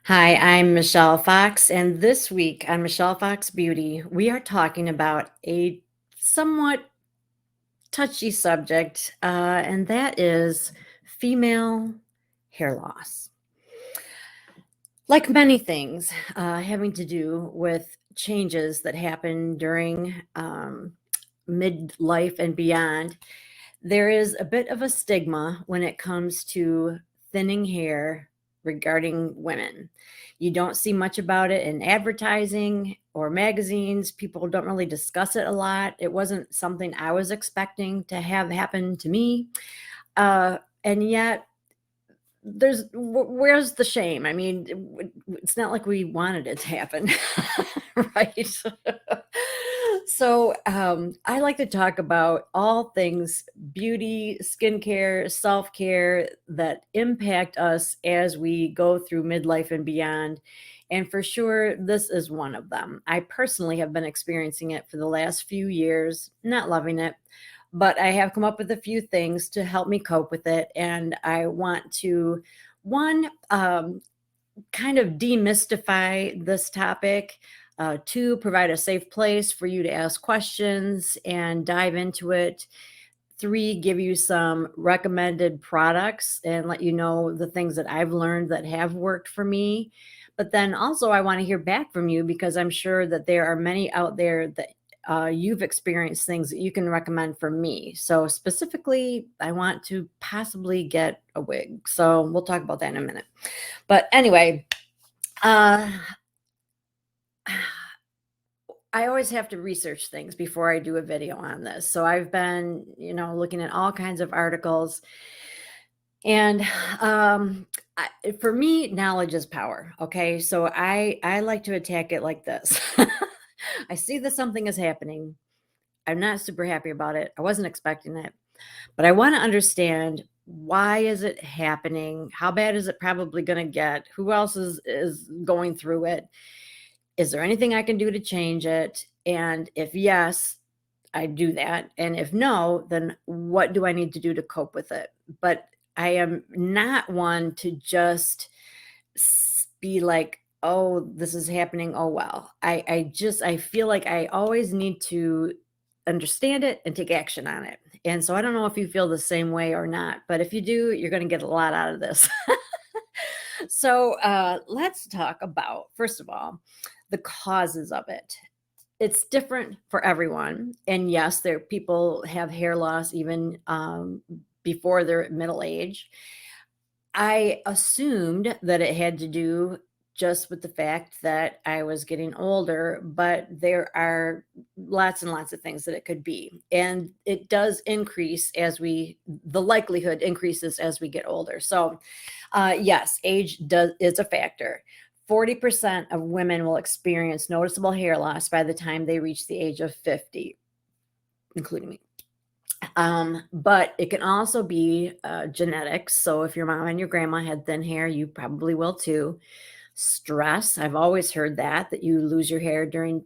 Hi, I'm Michelle Fox, and this week on Michelle Fox Beauty, we are talking about a somewhat touchy subject, and that is female hair loss. Like many things having to do with changes that happen during midlife and beyond, there is a bit of a stigma when it comes to thinning hair regarding women. You don't see much about it in advertising or magazines. People don't really discuss it a lot. It wasn't something I was expecting to have happen to me. And yet, where's the shame? I mean, it's not like we wanted it to happen, right? So I like to talk about all things beauty, skincare, self-care that impact us as we go through midlife and beyond. And for sure, this is one of them. I personally have been experiencing it for the last few years, not loving it, but I have come up with a few things to help me cope with it. And I want to, one, kind of demystify this topic. Two, provide a safe place for you to ask questions and dive into it. Three, give you some recommended products and let you know the things that I've learned that have worked for me. But then also, I want to hear back from you because I'm sure that there are many out there that you've experienced things that you can recommend for me. So, specifically, I want to possibly get a wig. So, we'll talk about that in a minute. But anyway, uh, I always have to research things before I do a video on this. So I've been, looking at all kinds of articles. And for me, knowledge is power. Okay, so I like to attack it like this. I see that something is happening. I'm not super happy about it. I wasn't expecting it, but I want to understand, why is it happening? How bad is it probably going to get? Who else is going through it? Is there anything I can do to change it? And if yes, I do that. And if no, then what do I need to do to cope with it? But I am not one to just be like, oh, this is happening. Oh, well. I feel like I always need to understand it and take action on it. And so I don't know if you feel the same way or not, but if you do, you're going to get a lot out of this. So let's talk about, first of all, the causes of it. It's different for everyone. And yes, there people have hair loss even before their middle age. I assumed that it had to do just with the fact that I was getting older, but there are lots and lots of things that it could be. And it does increase the likelihood increases as we get older. So, yes, is a factor. 40% of women will experience noticeable hair loss by the time they reach the age of 50, including me. But it can also be genetics. So if your mom and your grandma had thin hair, you probably will too. Stress. I've always heard that you lose your hair during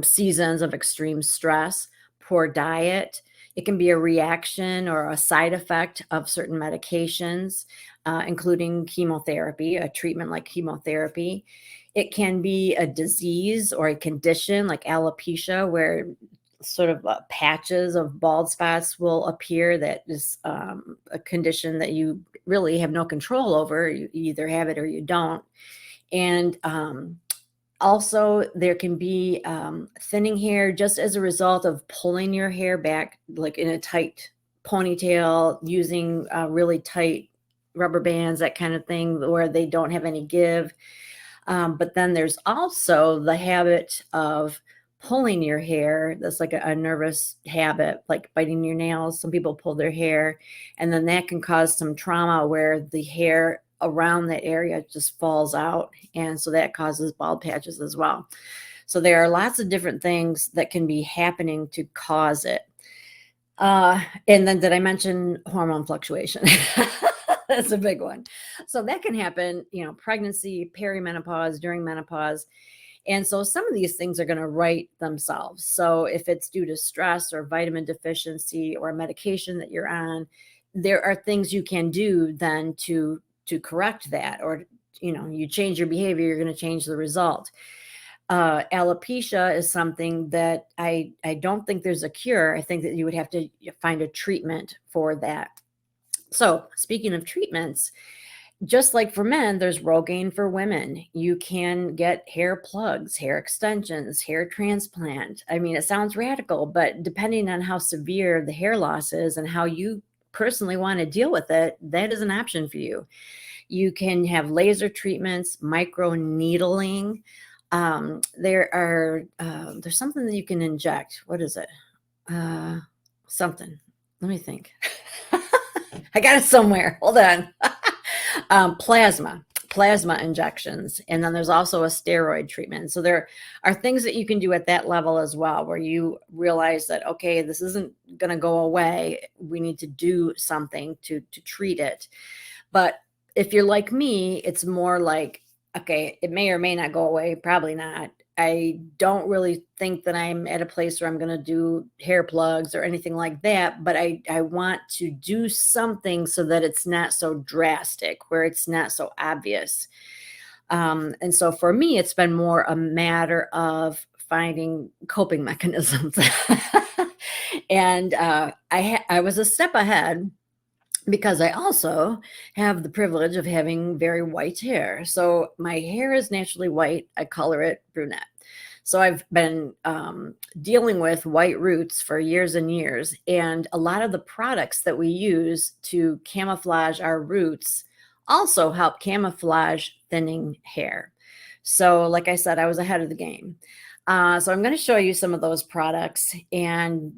seasons of extreme stress. Poor diet. It can be a reaction or a side effect of certain medications, including chemotherapy, a treatment like chemotherapy. It can be a disease or a condition like alopecia, where sort of patches of bald spots will appear. That is a condition that you really have no control over. You either have it or you don't. And also, there can be thinning hair just as a result of pulling your hair back, like in a tight ponytail, using really tight rubber bands, that kind of thing, where they don't have any give. But then there's also the habit of pulling your hair. That's like a nervous habit, like biting your nails. Some people pull their hair, and then that can cause some trauma where the hair around that area just falls out. And so that causes bald patches as well. So there are lots of different things that can be happening to cause it. And then did I mention hormone fluctuation? That's a big one. So that can happen, pregnancy, perimenopause, during menopause. And so some of these things are going to right themselves. So if it's due to stress or vitamin deficiency or a medication that you're on, there are things you can do then to correct that, or you change your behavior, you're going to change the result. Alopecia is something that I don't think there's a cure. I think that you would have to find a treatment for that. So speaking of treatments, just like for men, there's Rogaine for women. You can get hair plugs, hair extensions, hair transplant. I mean, it sounds radical, but depending on how severe the hair loss is and how you personally want to deal with it, that is an option for you. You can have laser treatments, micro needling. There's something that you can inject. What is it? Something. Let me think. I got it somewhere. Hold on. Plasma injections. And then there's also a steroid treatment. So there are things that you can do at that level as well, where you realize that, okay, this isn't going to go away. We need to do something to treat it. But if you're like me, it's more like, okay, it may or may not go away. Probably not. I don't really think that I'm at a place where I'm going to do hair plugs or anything like that, but I want to do something so that it's not so drastic, where it's not so obvious. And so for me, it's been more a matter of finding coping mechanisms. And I was a step ahead, because I also have the privilege of having very white hair. So my hair is naturally white. I color it brunette. So I've been dealing with white roots for years and years. And a lot of the products that we use to camouflage our roots also help camouflage thinning hair. So like I said, I was ahead of the game. So I'm going to show you some of those products and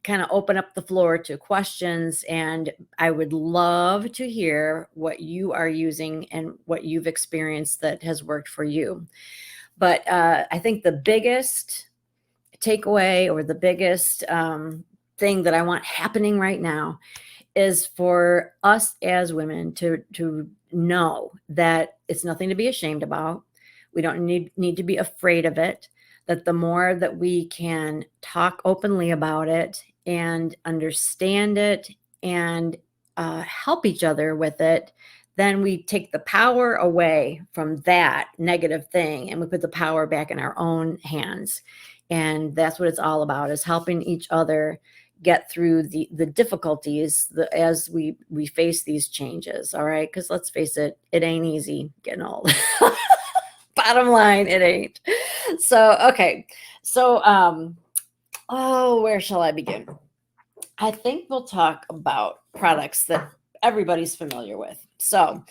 kind of open up the floor to questions. And I would love to hear what you are using and what you've experienced that has worked for you. But I think the biggest takeaway, or the biggest thing that I want happening right now, is for us as women to know that it's nothing to be ashamed about. We don't need to be afraid of it. That the more that we can talk openly about it and understand it and help each other with it, then we take the power away from that negative thing and we put the power back in our own hands. And that's what it's all about, is helping each other get through the difficulties as we face these changes. All right. Because let's face it, it ain't easy getting old. Bottom line, it ain't. So, okay. So, where shall I begin? I think we'll talk about products that everybody's familiar with. So,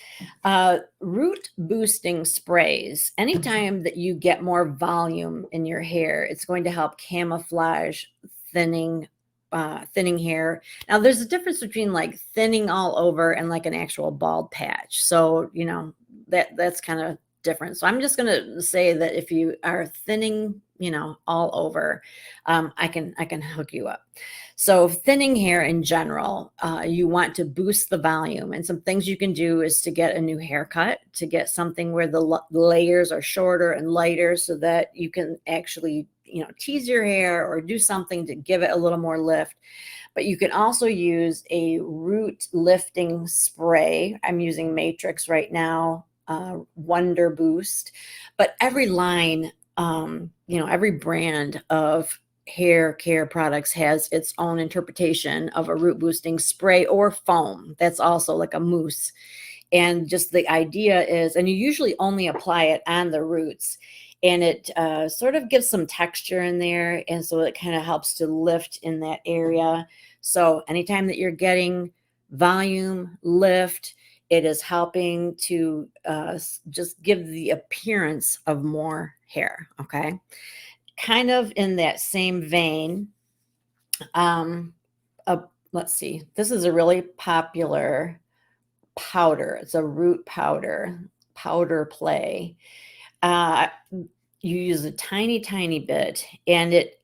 root boosting sprays. Anytime that you get more volume in your hair, it's going to help camouflage thinning hair. Now, there's a difference between like thinning all over and like an actual bald patch. So, that's kind of different. So I'm just going to say that if you are thinning, all over, I can hook you up. So thinning hair in general, you want to boost the volume, and some things you can do is to get a new haircut, to get something where the layers are shorter and lighter, so that you can actually, tease your hair or do something to give it a little more lift. But you can also use a root lifting spray. I'm using Matrix right now. Wonder Boost, but every line, every brand of hair care products has its own interpretation of a root boosting spray or foam. That's also like a mousse. And just the idea is, and you usually only apply it on the roots, and it sort of gives some texture in there. And so it kind of helps to lift in that area. So anytime that you're getting volume, lift, it is helping to just give the appearance of more hair, okay? Kind of in that same vein, let's see. This is a really popular powder. It's a root powder play. You use a tiny, tiny bit, and it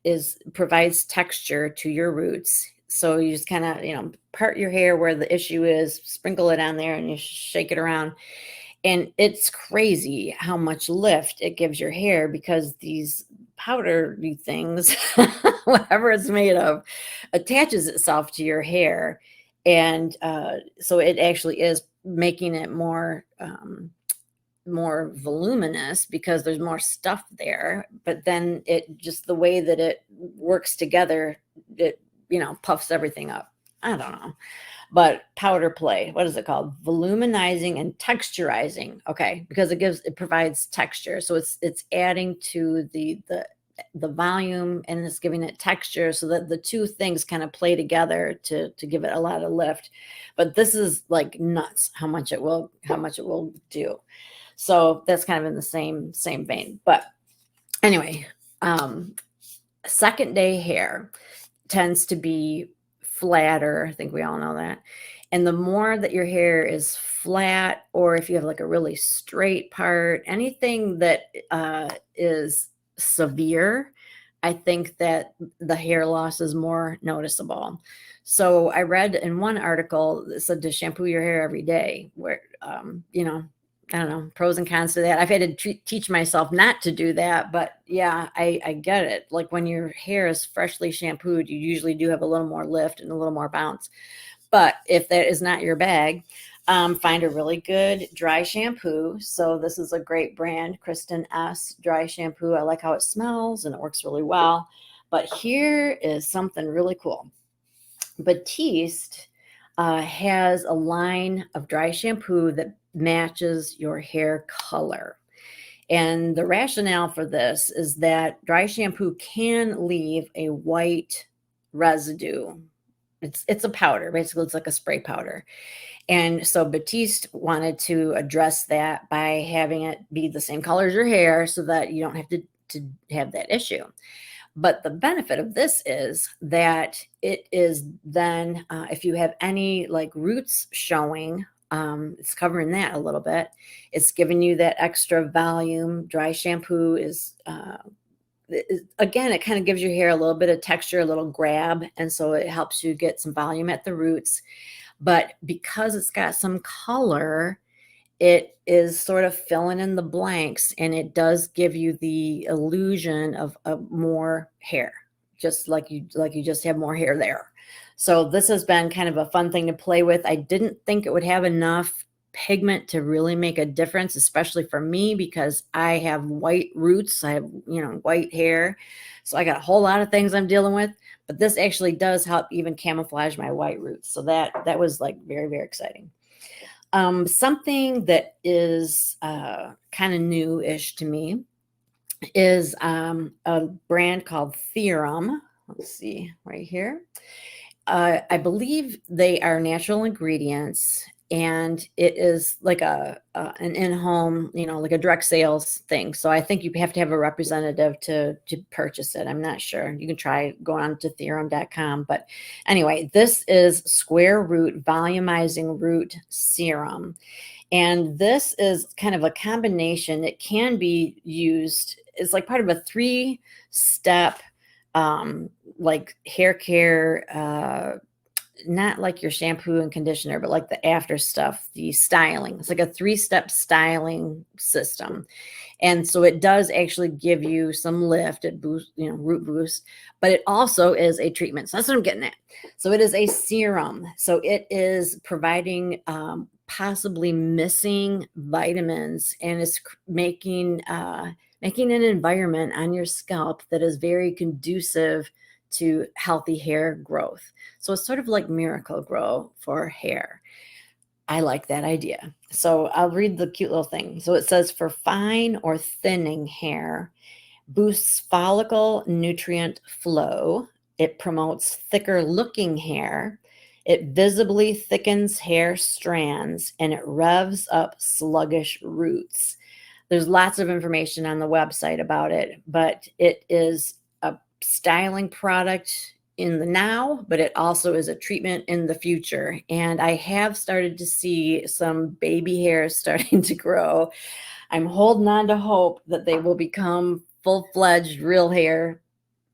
provides texture to your roots. So you just kind of, part your hair where the issue is, sprinkle it on there, and you shake it around. And it's crazy how much lift it gives your hair, because these powdery things, whatever it's made of, attaches itself to your hair. And so it actually is making it more more voluminous because there's more stuff there, but then it just the way that it works together, it, puffs everything up. I don't know. But powder play, what is it called? Voluminizing and texturizing. Okay, because it provides texture. So it's adding to the volume, and it's giving it texture, so that the two things kind of play together to give it a lot of lift. But this is like nuts how much it will do. So that's kind of in the same vein. But anyway, second day hair tends to be flatter. I think we all know that. And the more that your hair is flat, or if you have like a really straight part, anything that is severe, I think that the hair loss is more noticeable. So I read in one article that said to shampoo your hair every day, where, I don't know, pros and cons to that. I've had to teach myself not to do that, but yeah, I get it. Like when your hair is freshly shampooed, you usually do have a little more lift and a little more bounce. But if that is not your bag, find a really good dry shampoo. So this is a great brand, Kristen S. dry shampoo. I like how it smells and it works really well. But here is something really cool. Batiste has a line of dry shampoo that matches your hair color. And the rationale for this is that dry shampoo can leave a white residue. It's a powder. Basically, it's like a spray powder. And so Batiste wanted to address that by having it be the same color as your hair, so that you don't have to have that issue. But the benefit of this is that it is then, if you have any like roots showing, it's covering that a little bit. It's giving you that extra volume. Dry shampoo is, again, it kind of gives your hair a little bit of texture, a little grab. And so it helps you get some volume at the roots. But because it's got some color, it is sort of filling in the blanks, and it does give you the illusion of more hair, just like you just have more hair there. So this has been kind of a fun thing to play with. I didn't think it would have enough pigment to really make a difference, especially for me, because I have white roots. I have, white hair. So I got a whole lot of things I'm dealing with, but this actually does help even camouflage my white roots. So that was like very, very exciting. Something that is kind of new-ish to me is a brand called Theorem. Let's see right here. I believe they are natural ingredients, and it is like an in-home, like a direct sales thing. So I think you have to have a representative to purchase it. I'm not sure. You can try going on to theorem.com. But anyway, this is square root volumizing root serum. And this is kind of a combination. It can be used, it's like part of a 3-step like hair care, not like your shampoo and conditioner, but like the after stuff, the styling. It's like a 3-step styling system. And so it does actually give you some lift, it boosts, root boost, but it also is a treatment. So that's what I'm getting at. So it is a serum. So it is providing possibly missing vitamins, and it's making an environment on your scalp that is very conducive to healthy hair growth. So it's sort of like Miracle-Gro for hair. I like that idea. So I'll read the cute little thing. So it says, for fine or thinning hair, boosts follicle nutrient flow. It promotes thicker looking hair. It visibly thickens hair strands, and it revs up sluggish roots. There's lots of information on the website about it, but it is a styling product in the now, but it also is a treatment in the future. And I have started to see some baby hairs starting to grow. I'm holding on to hope that they will become full-fledged real hair.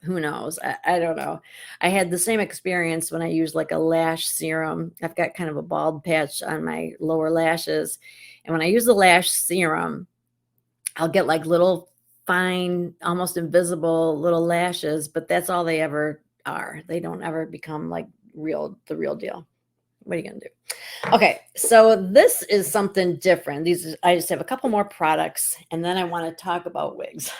Who knows? I don't know. I had the same experience when I used like a lash serum. I've got kind of a bald patch on my lower lashes. And when I use the lash serum, I'll get like little fine, almost invisible little lashes, but that's all they ever are. They don't ever become like the real deal. What are you going to do? Okay, so this is something different. I just have a couple more products, and then I want to talk about wigs.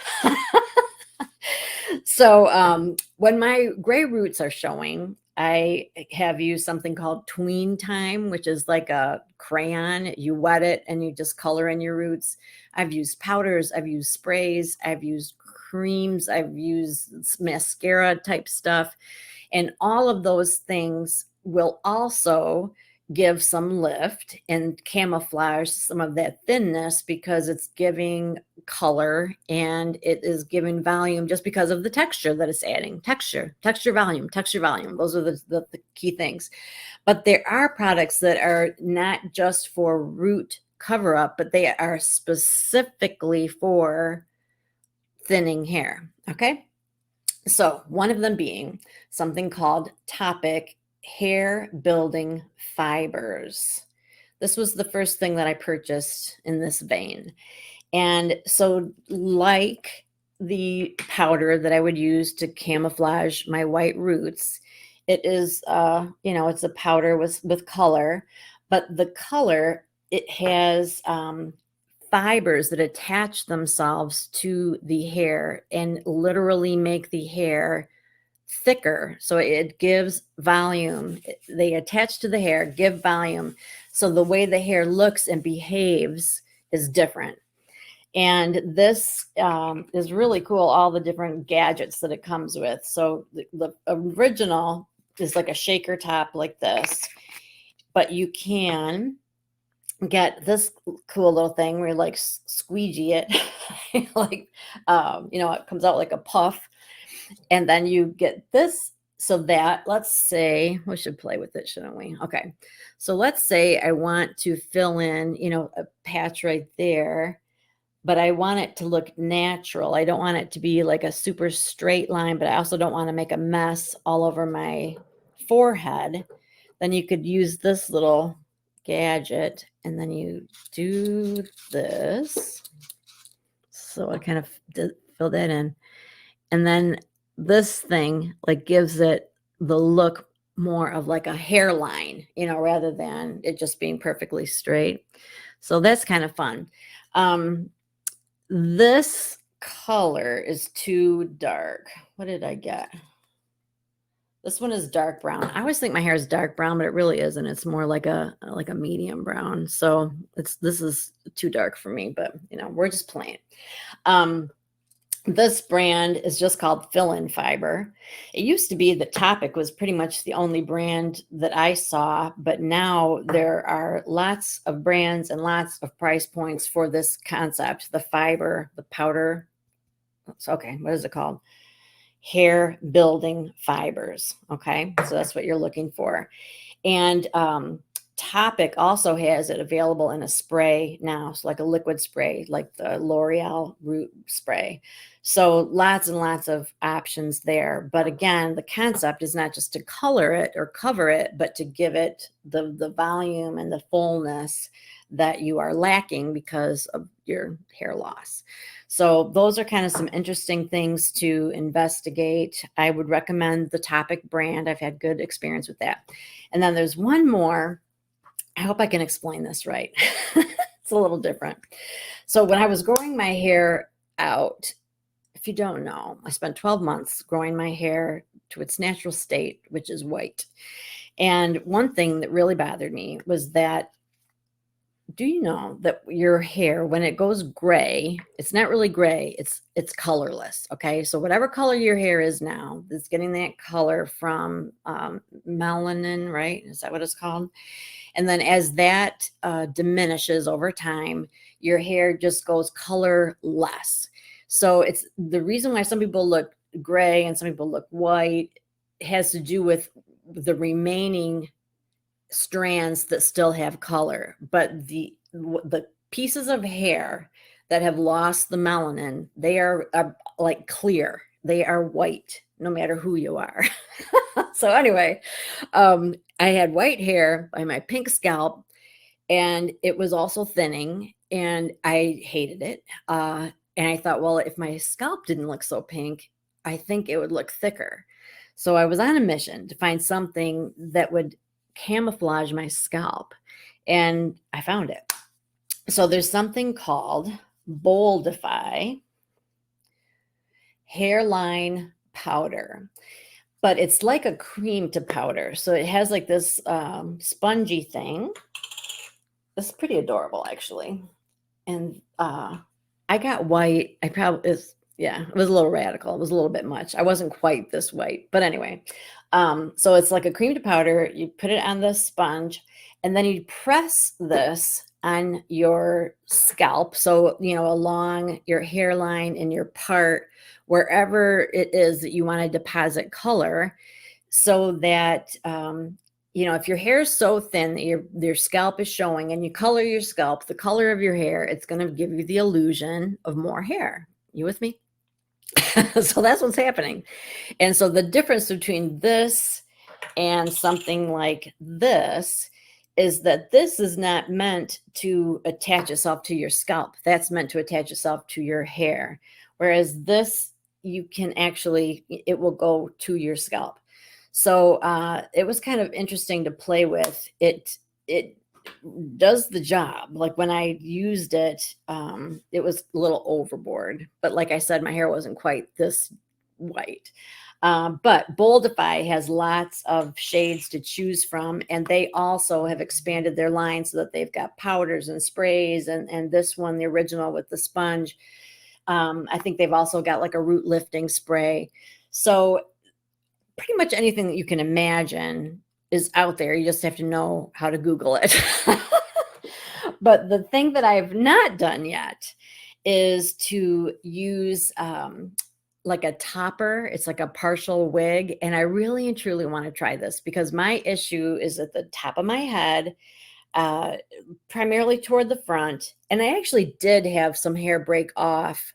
So when my gray roots are showing, I have used something called Tween Time, which is like a crayon. You wet it and you just color in your roots. I've used powders, I've used sprays, I've used creams, I've used mascara type stuff. And all of those things will also give some lift and camouflage some of that thinness because it's giving color and it is giving volume just because of the texture that it's adding. Texture, volume, texture, volume. Those are the key things. But there are products that are not just for root cover up, but they are specifically for thinning hair. Okay. So one of them being something called Topic Hair Building Fibers. This was the first thing that I purchased in this vein. And so, like the powder that I would use to camouflage my white roots, it is, it's a powder with color, but the color, it has fibers that attach themselves to the hair and literally make the hair thicker. So it gives volume. They attach to the hair, give volume. So the way the hair looks and behaves is different. And this is really cool, all the different gadgets that it comes with. So the original is like a shaker top like this, but you can get this cool little thing where you like squeegee it, like, it comes out like a puff. And then you get this. So that, let's say, we should play with it, shouldn't we? Okay. So let's say I want to fill in, a patch right there, but I want it to look natural. I don't want it to be like a super straight line, but I also don't want to make a mess all over my forehead. Then you could use this little gadget and then you do this. So I kind of fill that in. And then this thing like gives it the look more of like a hairline, rather than it just being perfectly straight. So that's kind of fun. This color is too dark. What did I get? This one is dark brown. I always think my hair is dark brown, but it really isn't. It's more like a medium brown. So this is too dark for me, but we're just playing. This brand is just called Fill-In Fiber. It used to be that Topic was pretty much the only brand that I saw, but now there are lots of brands and lots of price points for this concept, the fiber, the powder. Okay, what is it called? Hair building fibers. Okay, so that's what you're looking for. And Topic also has it available in a spray now, so like a liquid spray, like the L'Oreal root spray. So lots and lots of options there. But again, the concept is not just to color it or cover it, but to give it the volume and the fullness that you are lacking because of your hair loss. So those are kind of some interesting things to investigate. I would recommend the Topic brand. I've had good experience with that. And then there's one more. I hope I can explain this right. It's a little different. So when I was growing my hair out, if you don't know, I spent 12 months growing my hair to its natural state, which is white. And one thing that really bothered me was that, do you know that your hair, when it goes gray, it's not really gray, it's colorless. Okay. So whatever color your hair is now, it's getting that color from melanin, right? Is that what it's called? And then as that diminishes over time, your hair just goes colorless. So it's the reason why some people look gray and some people look white has to do with the remaining strands that still have color. But the pieces of hair that have lost the melanin, they are like clear. They are white, no matter who you are. So anyway, I had white hair by my pink scalp, and it was also thinning, and I hated it. And I thought, well, if my scalp didn't look so pink, I think it would look thicker. So I was on a mission to find something that would camouflage my scalp. and I found it. So there's something called Boldify Hairline Powder, but it's like a cream to powder. So it has like this spongy thing. It's pretty adorable, actually. And I got white. I probably is yeah, it was a little radical. It was a little bit much. I wasn't quite this white, but anyway. So it's like a cream to powder. You put it on the sponge, and then you press this on your scalp. So along your hairline and your part, wherever it is that you want to deposit color, so that if your hair is so thin that your scalp is showing, and you color your scalp the color of your hair, it's going to give you the illusion of more hair. You with me? So that's what's happening. And so the difference between this and something like this is that this is not meant to attach itself to your scalp. That's meant to attach itself to your hair. Whereas this, you can actually, it will go to your scalp. So it was kind of interesting to play with. It does the job. Like when I used it, it was a little overboard. But like I said, my hair wasn't quite this white. But Boldify has lots of shades to choose from, and they also have expanded their line so that they've got powders and sprays, and this one, the original with the sponge. I think they've also got like a root lifting spray. So pretty much anything that you can imagine is out there. You just have to know how to Google it. But the thing that I've not done yet is to use like a topper. It's like a partial wig. And I really and truly want to try this because my issue is at the top of my head, primarily toward the front. And I actually did have some hair break off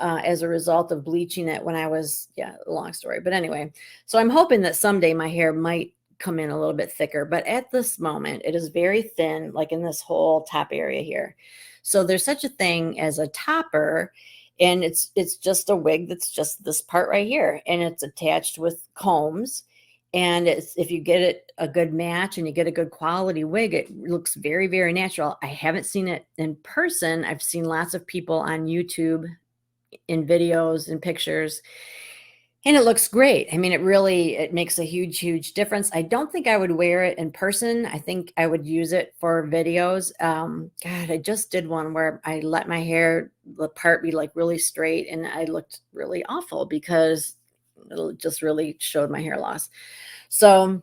as a result of bleaching it when I was, long story. But anyway, so I'm hoping that someday my hair might come in a little bit thicker. But at this moment, it is very thin, like in this whole top area here. So there's such a thing as a topper. And it's just a wig that's just this part right here. And it's attached with combs. And if you get it a good match and you get a good quality wig, it looks very, very natural. I haven't seen it in person. I've seen lots of people on YouTube in videos and pictures, and it looks great. I mean, it makes a huge, huge difference. I don't think I would wear it in person. I think I would use it for videos. God, I just did one where I let my hair, the part be like really straight, and I looked really awful because it just really showed my hair loss. So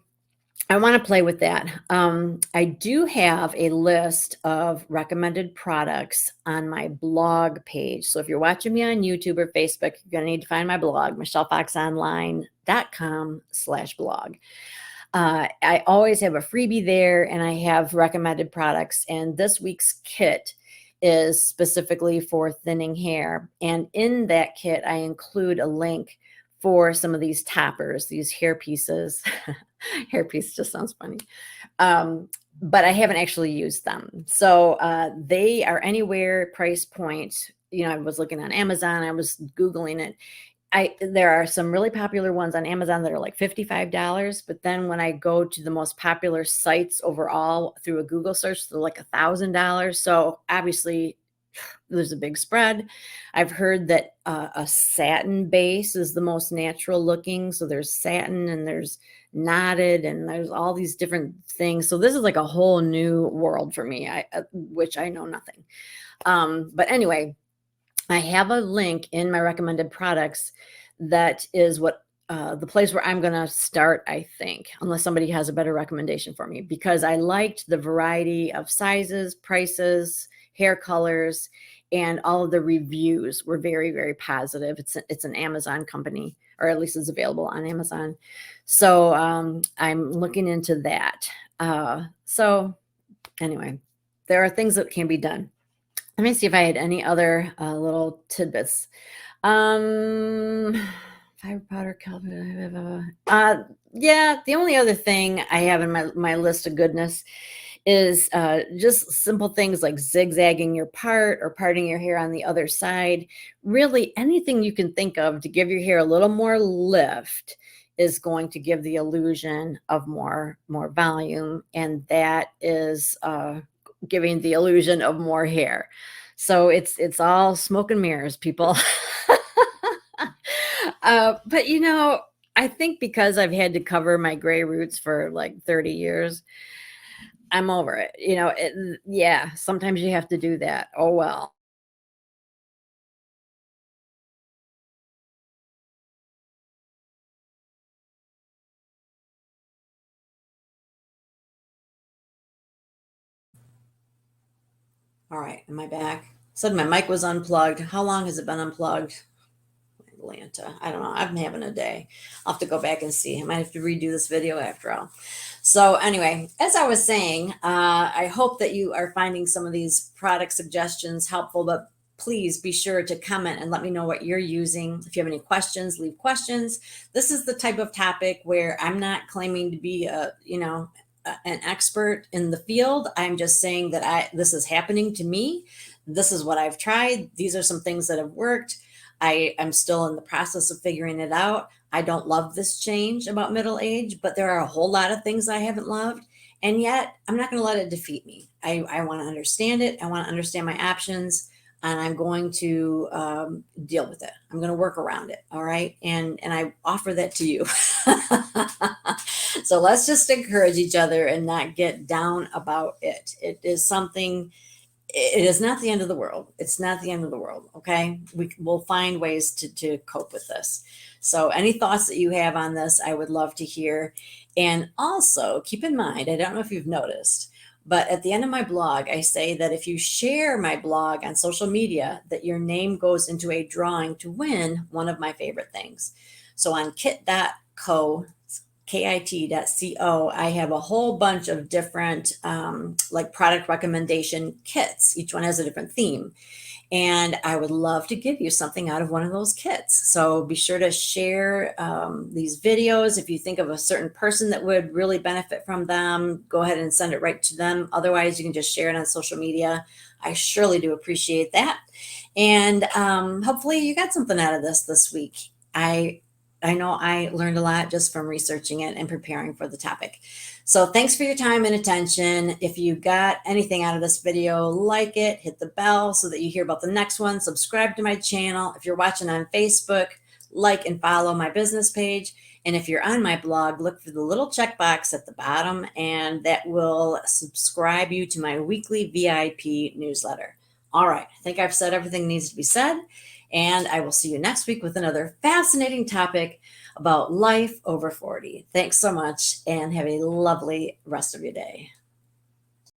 I want to play with that. I do have a list of recommended products on my blog page. So if you're watching me on YouTube or Facebook, you're going to need to find my blog, michellefoxonline.com/blog. I always have a freebie there, and I have recommended products. And this week's kit is specifically for thinning hair. And in that kit, I include a link for some of these toppers, these hair pieces. Hair piece just sounds funny. But I haven't actually used them. So they are anywhere price point. I was looking on Amazon. I was Googling it. There are some really popular ones on Amazon that are like $55. But then when I go to the most popular sites overall through a Google search, they're like $1,000. So obviously, there's a big spread. I've heard that a satin base is the most natural looking. So there's satin and there's knotted and there's all these different things. So this is like a whole new world for me, which I know nothing. But anyway, I have a link in my recommended products that is what the place where I'm going to start, I think, unless somebody has a better recommendation for me, because I liked the variety of sizes, prices, hair colors, and all of the reviews were very, very positive. It's an Amazon company, or at least it's available on Amazon. So I'm looking into that. So anyway, there are things that can be done. Let me see if I had any other little tidbits. Fiber powder, Kelvin. Yeah, the only other thing I have in my list of goodness is just simple things like zigzagging your part or parting your hair on the other side. Really, anything you can think of to give your hair a little more lift is going to give the illusion of more volume, and that is giving the illusion of more hair. So it's all smoke and mirrors, people. But I think because I've had to cover my gray roots for like 30 years, I'm over it. Yeah, sometimes you have to do that. Oh well. All right, am I back? Said my mic was unplugged. How long has it been unplugged? Atlanta. I don't know. I'm having a day. I'll have to go back and see. I might have to redo this video after all. So anyway, as I was saying, I hope that you are finding some of these product suggestions helpful, but please be sure to comment and let me know what you're using. If you have any questions, leave questions. This is the type of topic where I'm not claiming to be an expert in the field. I'm just saying that this is happening to me. This is what I've tried. These are some things that have worked. I'm still in the process of figuring it out. I don't love this change about middle age, but there are a whole lot of things I haven't loved. And yet I'm not going to let it defeat me. I want to understand it. I want to understand my options, and I'm going to deal with it. I'm going to work around it. All right. And I offer that to you. So let's just encourage each other and not get down about it. It is something. It is not the end of the world. It's not the end of the world. Okay. We'll find ways to cope with this. So any thoughts that you have on this, I would love to hear. And also keep in mind, I don't know if you've noticed, but at the end of my blog, I say that if you share my blog on social media, that your name goes into a drawing to win one of my favorite things. So on kit.co, kit.co, I have a whole bunch of different like product recommendation kits. Each one has a different theme. And I would love to give you something out of one of those kits. So be sure to share these videos. If you think of a certain person that would really benefit from them, go ahead and send it right to them. Otherwise, you can just share it on social media. I surely do appreciate that. And hopefully you got something out of this week. I know I learned a lot just from researching it and preparing for the topic. So thanks for your time and attention. If you got anything out of this video, like it, hit the bell so that you hear about the next one. Subscribe to my channel. If you're watching on Facebook, like and follow my business page. And if you're on my blog, look for the little checkbox at the bottom, and that will subscribe you to my weekly VIP newsletter. All right, I think I've said everything needs to be said. And I will see you next week with another fascinating topic about life over 40. Thanks so much, and have a lovely rest of your day.